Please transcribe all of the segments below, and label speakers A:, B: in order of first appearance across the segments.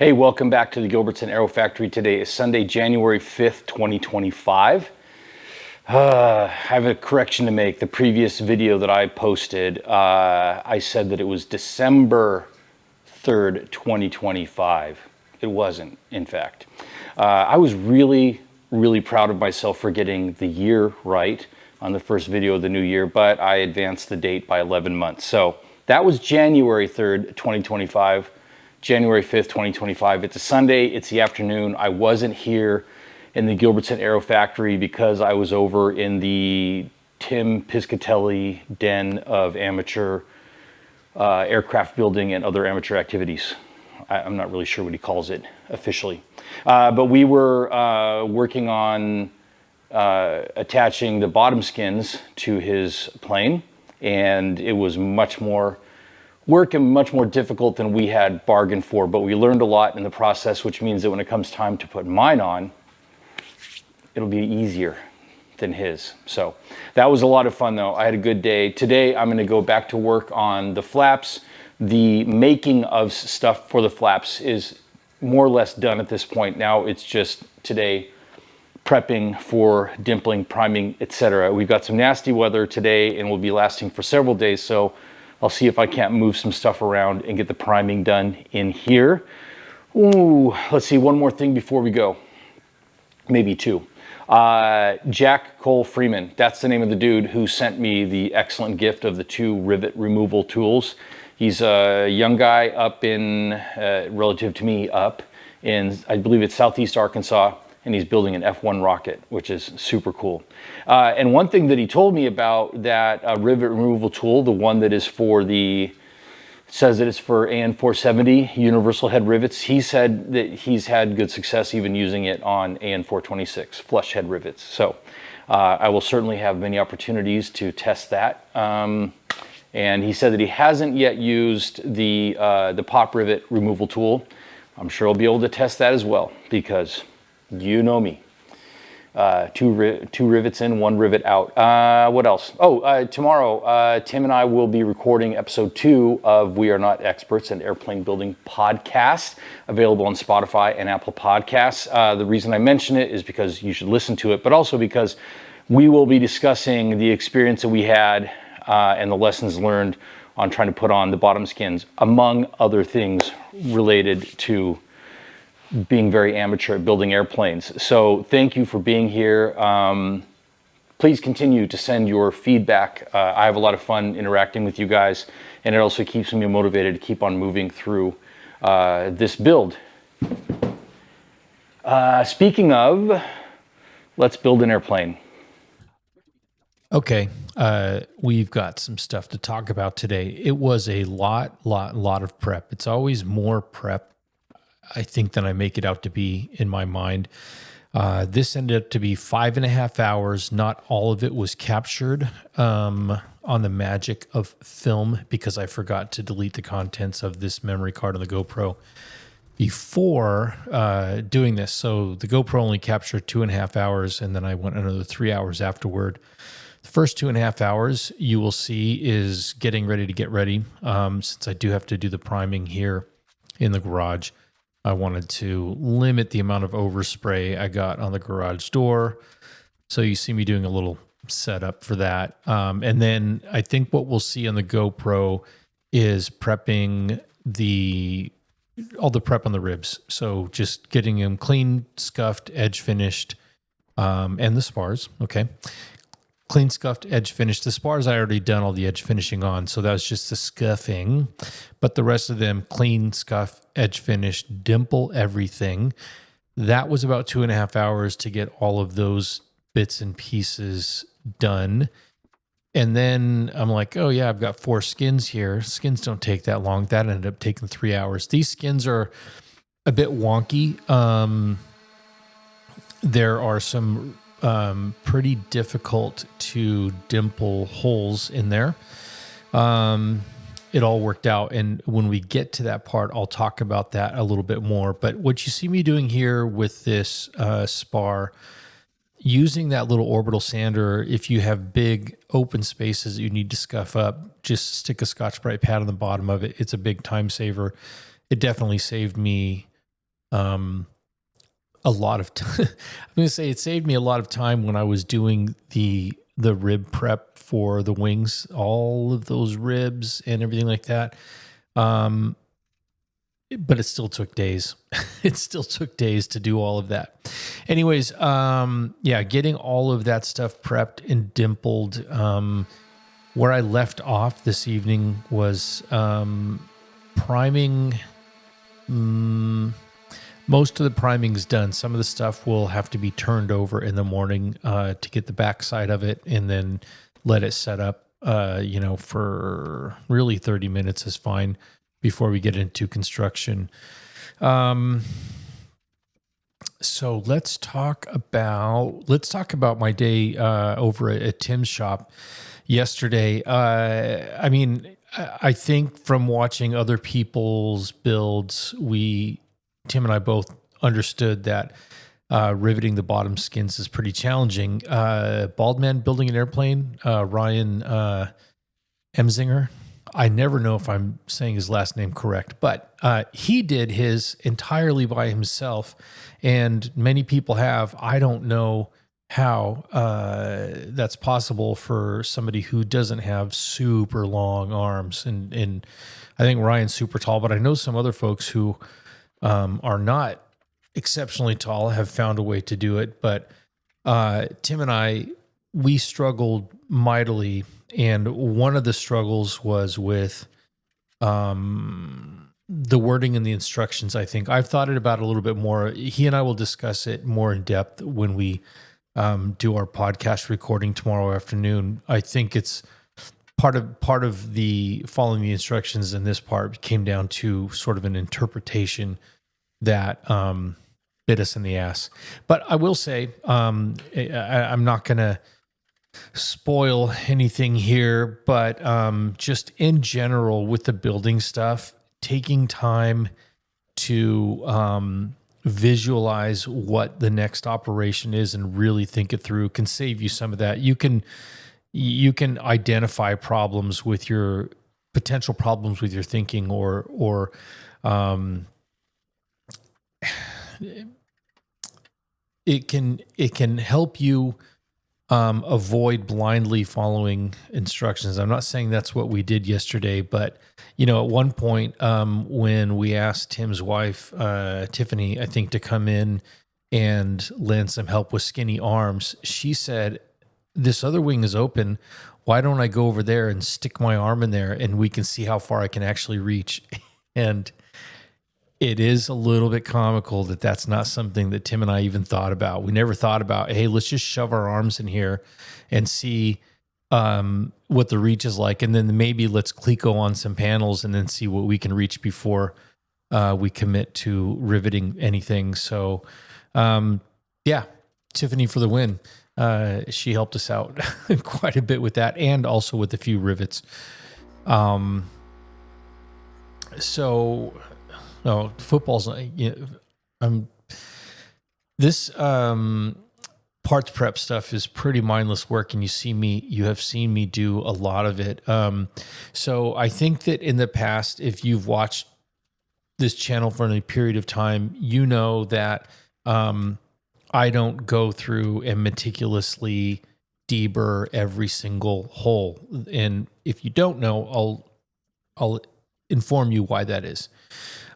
A: Hey, welcome back to the Gilbertson Aero Factory. Today is Sunday, January 5th, 2025. I have a correction to make. The previous video that I posted, I said that it was December 3rd, 2025. It wasn't, in fact. I was really proud of myself for getting the year right on the first video of the new year, but I advanced the date by 11 months. So that was January 3rd, 2025. January 5th, 2025. It's a Sunday, it's the afternoon. I wasn't here in the Gilbertson Aero Factory because I was over in the Tim Piscatelli den of amateur aircraft building and other amateur activities. I'm not really sure what he calls it officially. But we were working on attaching the bottom skins to his plane, and it was much more work and much more difficult than we had bargained for, but we learned a lot in the process, which means that when it comes time to put mine on, it'll be easier than his. So that was a lot of fun though. I had a good day. Today I'm going to go back to work on the flaps. The making of stuff for the flaps is more or less done at this point. Now it's just today prepping for dimpling, priming, etc. We've got some nasty weather today and we'll be lasting for several days, so I'll see if I can't move some stuff around and get the priming done in here. Ooh, let's see, one more thing before we go. Maybe two. Jack Cole Freeman, that's the name of the dude who sent me the excellent gift of the two rivet removal tools. He's a young guy up in, relative to me, up in, I believe it's Southeast Arkansas, and he's building an F-1 rocket, which is super cool. And one thing that he told me about that rivet removal tool, the one that is for the, says that it's for AN 470 universal head rivets. He said that he's had good success even using it on AN 426 flush head rivets. So I will certainly have many opportunities to test that. And he said that he hasn't yet used the pop rivet removal tool. I'm sure I'll be able to test that as well, because you know me. Two rivets in, one rivet out. What else? Oh, tomorrow, Tim and I will be recording episode 2 of We Are Not Experts, an airplane building podcast, available on Spotify and Apple Podcasts. The reason I mention it is because you should listen to it, but also because we will be discussing the experience that we had and the lessons learned on trying to put on the bottom skins, among other things related to being very amateur at building airplanes. So thank you for being here. Please continue to send your feedback. I have a lot of fun interacting with you guys, and it also keeps me motivated to keep on moving through this build. Speaking of, let's build an airplane.
B: Okay, we've got some stuff to talk about today. It was a lot of prep. It's always more prep, I think, than I make it out to be in my mind. This ended up to be 5.5 hours. Not all of it was captured on the magic of film, because I forgot to delete the contents of this memory card on the GoPro before doing this. So the GoPro only captured 2.5 hours, and then I went another 3 hours afterward. The first 2.5 hours you will see is getting ready to get ready. Since I do have to do the priming here in the garage, I wanted to limit the amount of overspray I got on the garage door. So you see me doing a little setup for that. And then I think what we'll see on the GoPro is prepping all the prep on the ribs. So just getting them clean, scuffed, edge finished, and the spars. Okay. Clean, scuffed, edge finished. The spars I already done all the edge finishing on, so that was just the scuffing. But the rest of them, clean, scuff, edge finished, dimple everything. That was about 2.5 hours to get all of those bits and pieces done. And then I'm like, oh yeah, I've got 4 skins here. Skins don't take that long. That ended up taking 3 hours. These skins are a bit wonky. There are some pretty difficult to dimple holes in there. It all worked out, and when we get to that part, I'll talk about that a little bit more. But what you see me doing here with this spar using that little orbital sander, if you have big open spaces that you need to scuff up, just stick a Scotch-Brite pad on the bottom of it. It's a big time saver. It definitely saved me a lot of time. I'm going to say it saved me a lot of time when I was doing the rib prep for the wings, all of those ribs and everything like that. But it still took days. It still took days to do all of that. Anyways, getting all of that stuff prepped and dimpled. Where I left off this evening was priming. Most of the priming's done. Some of the stuff will have to be turned over in the morning to get the backside of it, and then let it set up. For really 30 minutes is fine before we get into construction. So let's talk about my day over at Tim's shop yesterday. I think from watching other people's builds, Tim and I both understood that riveting the bottom skins is pretty challenging. Bald Man building an airplane, Ryan Emzinger. I never know if I'm saying his last name correct, but he did his entirely by himself, and many people have. I don't know how that's possible for somebody who doesn't have super long arms, and I think Ryan's super tall, but I know some other folks who are not exceptionally tall have found a way to do it. But Tim and I, we struggled mightily. And one of the struggles was with the wording in the instructions, I think. I've thought about it a little bit more. He and I will discuss it more in depth when we do our podcast recording tomorrow afternoon. I think it's part of the following the instructions in this part came down to sort of an interpretation that bit us in the ass. But I will say, I'm not going to spoil anything here, but just in general with the building stuff, taking time to visualize what the next operation is and really think it through can save you some of that. You can identify problems with your potential problems with your thinking, or it can help you avoid blindly following instructions. I'm not saying that's what we did yesterday, but at one point when we asked Tim's wife, Tiffany, I think, to come in and lend some help with skinny arms, she said, "This other wing is open. Why don't I go over there and stick my arm in there and we can see how far I can actually reach?" And it is a little bit comical that that's not something that Tim and I even thought about. We never thought about, hey, let's just shove our arms in here and see what the reach is like. And then maybe let's Cleco on some panels and then see what we can reach before we commit to riveting anything. So, Tiffany for the win. She helped us out quite a bit with that, and also with a few rivets. No, football's. This parts prep stuff is pretty mindless work, and you have seen me do a lot of it. So I think that in the past, if you've watched this channel for any period of time, you know that I don't go through and meticulously deburr every single hole. And if you don't know, I'll inform you why that is.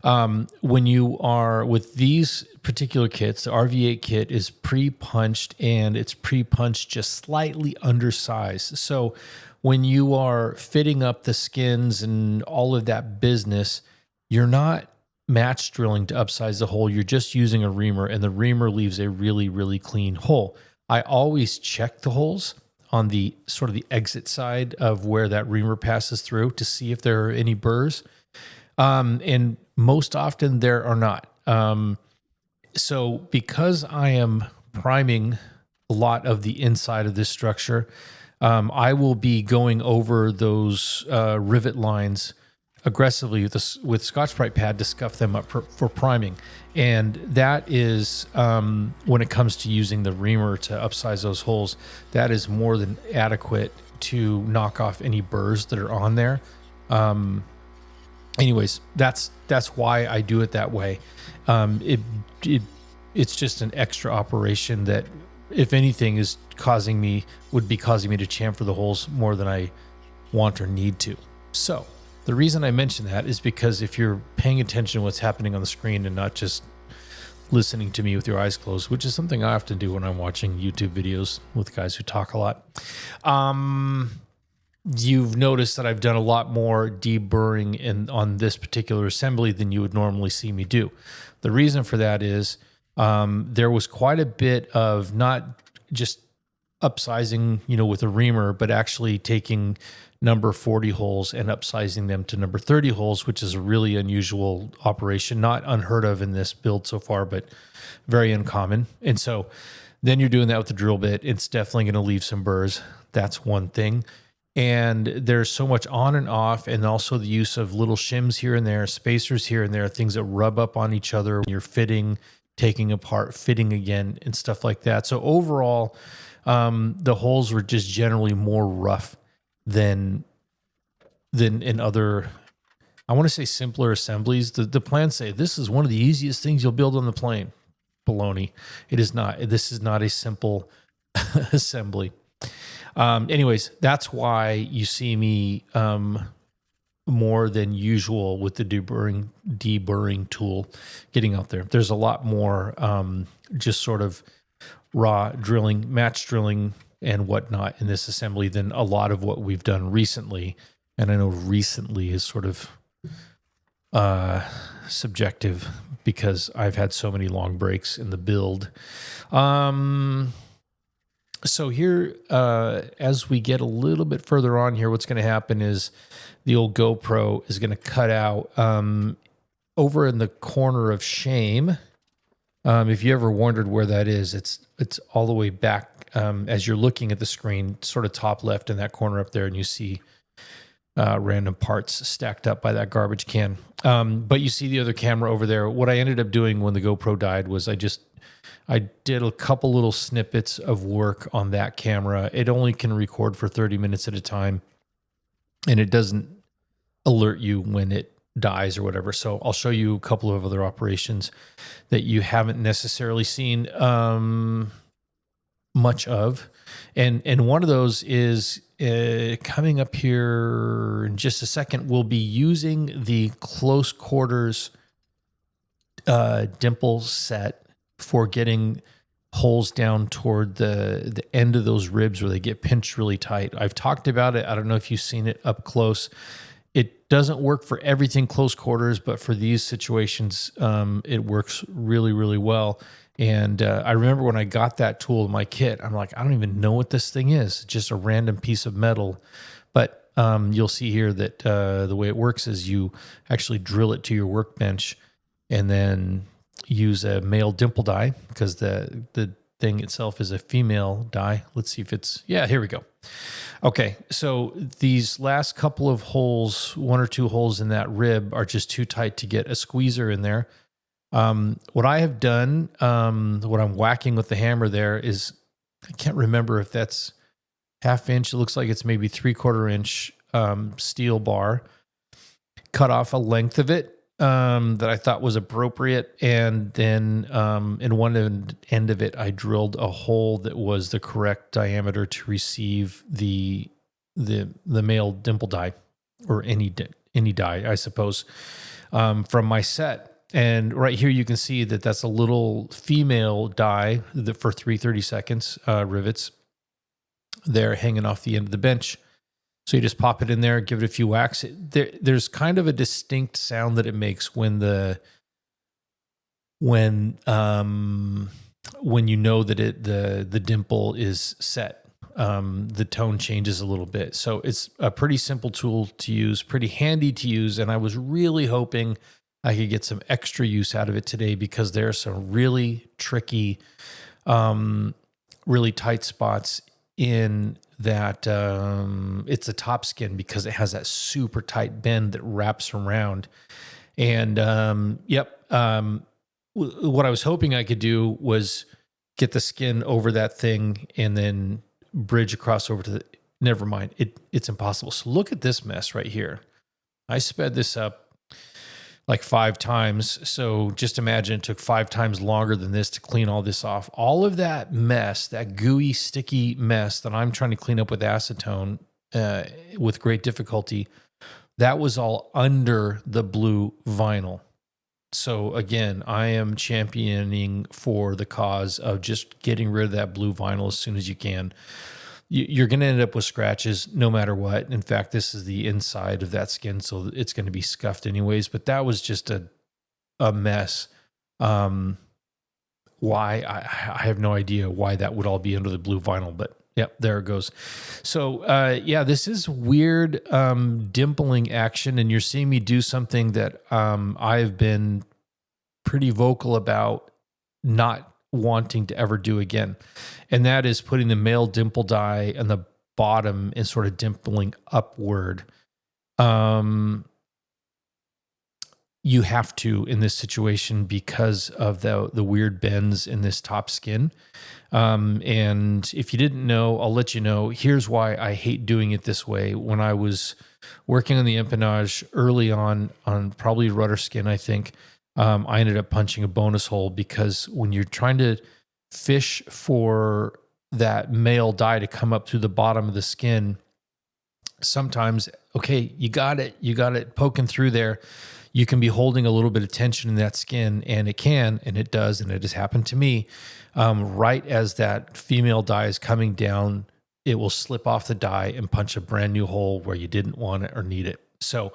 B: When you are with these particular kits, the RV-8 kit is pre-punched, and it's pre-punched just slightly undersized. So when you are fitting up the skins and all of that business, you're not match drilling to upsize the hole. You're just using a reamer, and the reamer leaves a really, really clean hole. I always check the holes on the sort of the exit side of where that reamer passes through to see if there are any burrs. And most often there are not. So because I am priming a lot of the inside of this structure, I will be going over those rivet lines aggressively with Scotch-Brite pad to scuff them up for priming. And that is, when it comes to using the reamer to upsize those holes, that is more than adequate to knock off any burrs that are on there. Anyways, that's why I do it that way. It's just an extra operation that, if anything, would be causing me to chamfer the holes more than I want or need to. So the reason I mention that is because if you're paying attention to what's happening on the screen and not just listening to me with your eyes closed, which is something I often do when I'm watching YouTube videos with guys who talk a lot, you've noticed that I've done a lot more deburring on this particular assembly than you would normally see me do. The reason for that is there was quite a bit of not just upsizing, with a reamer, but actually taking number 40 holes and upsizing them to number 30 holes, which is a really unusual operation, not unheard of in this build so far, but very uncommon. And so then you're doing that with the drill bit. It's definitely going to leave some burrs. That's one thing. And there's so much on and off, and also the use of little shims here and there, spacers here and there, things that rub up on each other when you're fitting, taking apart, fitting again, and stuff like that. So overall, the holes were just generally more rough than in other, I want to say, simpler assemblies. The plans say this is one of the easiest things you'll build on the plane. Baloney. It is not. This is not a simple assembly. Anyways, that's why you see me more than usual with the deburring tool getting out there. There's a lot more just sort of raw drilling, match drilling, and whatnot in this assembly than a lot of what we've done recently. And I know recently is sort of subjective because I've had so many long breaks in the build. So here, as we get a little bit further on here, what's going to happen is the old GoPro is going to cut out over in the corner of shame. If you ever wondered where that is, it's all the way back as you're looking at the screen, sort of top left in that corner up there, and you see random parts stacked up by that garbage can. But you see the other camera over there. What I ended up doing when the GoPro died was I did a couple little snippets of work on that camera. It only can record for 30 minutes at a time, and it doesn't alert you when it dies or whatever. So I'll show you a couple of other operations that you haven't necessarily seen much of. And one of those is coming up here in just a second. We'll be using the close quarters dimple set for getting holes down toward the end of those ribs where they get pinched really tight. I've talked about it. I don't know if you've seen it up close. It doesn't work for everything close quarters, but for these situations, it works really, really well. And I remember when I got that tool in my kit, I'm like, I don't even know what this thing is. Just a random piece of metal. But you'll see here that the way it works is you actually drill it to your workbench and then use a male dimple die, because the thing itself is a female die. Let's see if here we go. Okay, so these last couple of holes, one or two holes in that rib, are just too tight to get a squeezer in there. What I have done, what I'm whacking with the hammer there is, I can't remember if that's half inch. It looks like it's maybe 3/4 inch steel bar. Cut off a length of it that I thought was appropriate, and then in one end of it, I drilled a hole that was the correct diameter to receive the male dimple die, or any die, I suppose, from my set. And right here, you can see that that's a little female die for 3/32 rivets there hanging off the end of the bench. So you just pop it in there, give it a few whacks. There's kind of a distinct sound that it makes when you know that the dimple is set. The tone changes a little bit. So it's a pretty simple tool to use, pretty handy to use, and I was really hoping I could get some extra use out of it today, because there are some really tricky, really tight spots in that it's a top skin because it has that super tight bend that wraps around. And what I was hoping I could do was get the skin over that thing and then bridge across over to the. Never mind. It's impossible. So look at this mess right here. I sped this up like 5 times. So just imagine it took 5 times longer than this to clean all this off. All of that mess, that gooey, sticky mess that I'm trying to clean up with acetone with great difficulty, that was all under the blue vinyl. So again, I am championing for the cause of just getting rid of that blue vinyl as soon as you can. You're going to end up with scratches no matter what. In fact, this is the inside of that skin, so it's going to be scuffed anyways. But that was just a mess. Why? I have no idea why that would all be under the blue vinyl, but yep, there it goes. So this is weird dimpling action, and you're seeing me do something that I've been pretty vocal about not wanting to ever do again. And that is putting the male dimple die on the bottom and sort of dimpling upward. You have to in this situation because of the weird bends in this top skin. And if you didn't know, I'll let you know. Here's why I hate doing it this way. When I was working on the empennage early on probably rudder skin, I think, I ended up punching a bonus hole because when you're trying to fish for that male die to come up through the bottom of the skin, sometimes, okay, you got it poking through there. You can be holding a little bit of tension in that skin, and it can, and it does, and it has happened to me. Right as that female die is coming down, it will slip off the die and punch a brand new hole where you didn't want it or need it. So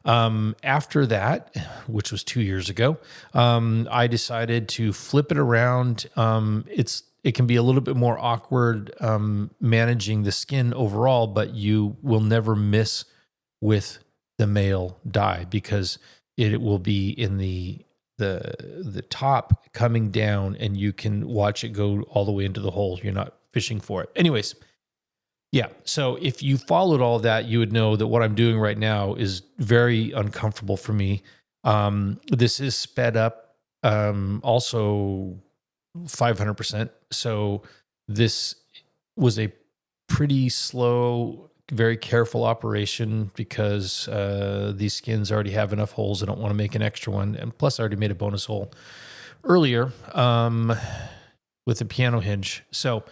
B: after that, which was 2 years ago, I decided to flip it around. It can be a little bit more awkward managing the skin overall, but you will never miss with the male die because it will be in the top coming down, and you can watch it go all the way into the hole. You're not fishing for it. Anyways. Yeah. So if you followed all that, you would know that what I'm doing right now is very uncomfortable for me. This is sped up, also 500%. So this was a pretty slow, very careful operation because these skins already have enough holes. I don't want to make an extra one. And plus I already made a bonus hole earlier with a piano hinge. So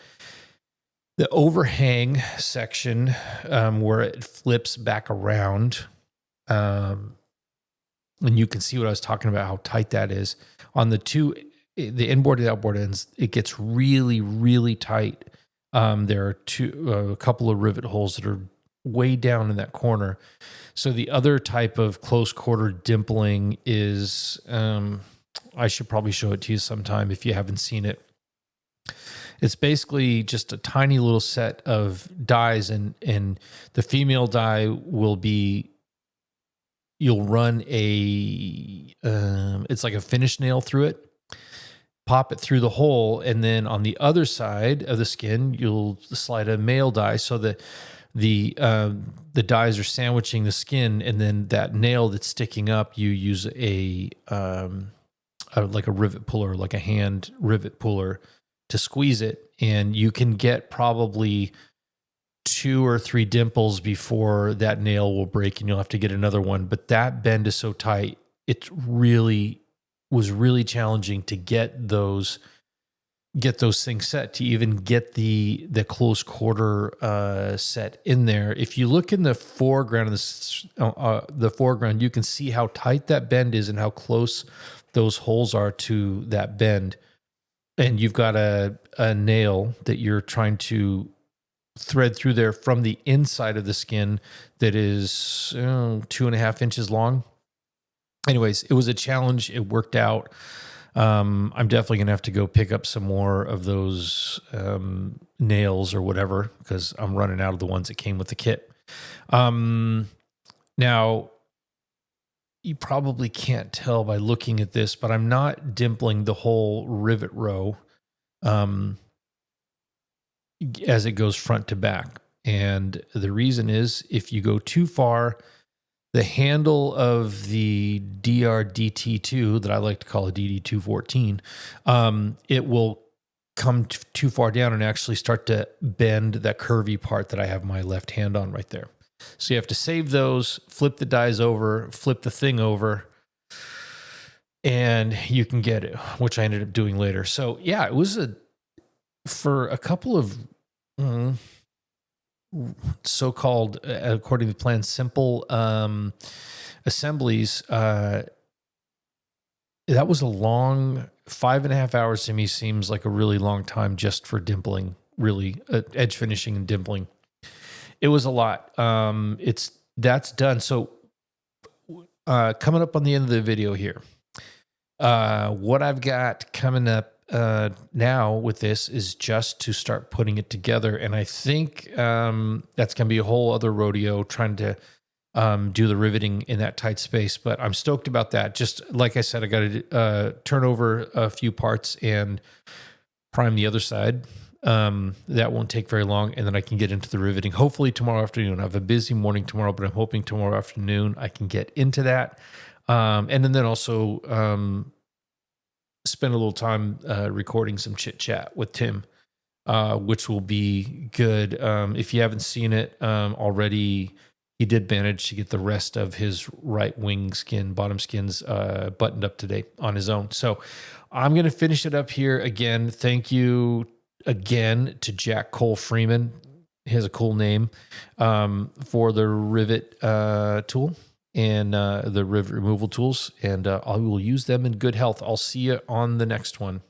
B: the overhang section where it flips back around, and you can see what I was talking about, how tight that is. On the inboard and outboard ends, it gets really, really tight. There are a couple of rivet holes that are way down in that corner. So the other type of close quarter dimpling is, I should probably show it to you sometime if you haven't seen it. It's basically just a tiny little set of dies, and the female die will be, you'll run it's like a finish nail through it, pop it through the hole, and then on the other side of the skin, you'll slide a male die so that the dies are sandwiching the skin, and then that nail that's sticking up, you use like a rivet puller, like a hand rivet puller, to squeeze it, and you can get probably 2 or 3 dimples before that nail will break and you'll have to get another one. But that bend is so tight, it really was really challenging to get those things set, to even get the close quarter set in there. If you look in the foreground of the foreground, you can see how tight that bend is and how close those holes are to that bend. And you've got a nail that you're trying to thread through there from the inside of the skin that is 2.5 inches long. Anyways, it was a challenge. It worked out. I'm definitely going to have to go pick up some more of those nails or whatever because I'm running out of the ones that came with the kit. Now, you probably can't tell by looking at this, but I'm not dimpling the whole rivet row as it goes front to back. And the reason is if you go too far, the handle of the DRDT2 that I like to call a DD214, it will come too far down and actually start to bend that curvy part that I have my left hand on right there. So you have to save those, flip the dies over, flip the thing over, and you can get it, which I ended up doing later. So yeah, it was for a couple of so-called, according to the plan, simple assemblies. That was a long 5.5 hours to me. Seems like a really long time just for dimpling, really edge finishing and dimpling. It was a lot. That's done. So coming up on the end of the video here, what I've got coming up now with this is just to start putting it together. And I think that's going to be a whole other rodeo trying to do the riveting in that tight space. But I'm stoked about that. Just like I said, I got to turn over a few parts and prime the other side. That won't take very long. And then I can get into the riveting, hopefully tomorrow afternoon. I have a busy morning tomorrow, but I'm hoping tomorrow afternoon I can get into that. And then also spend a little time recording some chit chat with Tim, which will be good. If you haven't seen it already, he did manage to get the rest of his right wing skin, bottom skins buttoned up today on his own. So I'm going to finish it up here again. Thank you again to Jack Cole Freeman. He has a cool name for the rivet tool and the rivet removal tools. And I will use them in good health. I'll see you on the next one.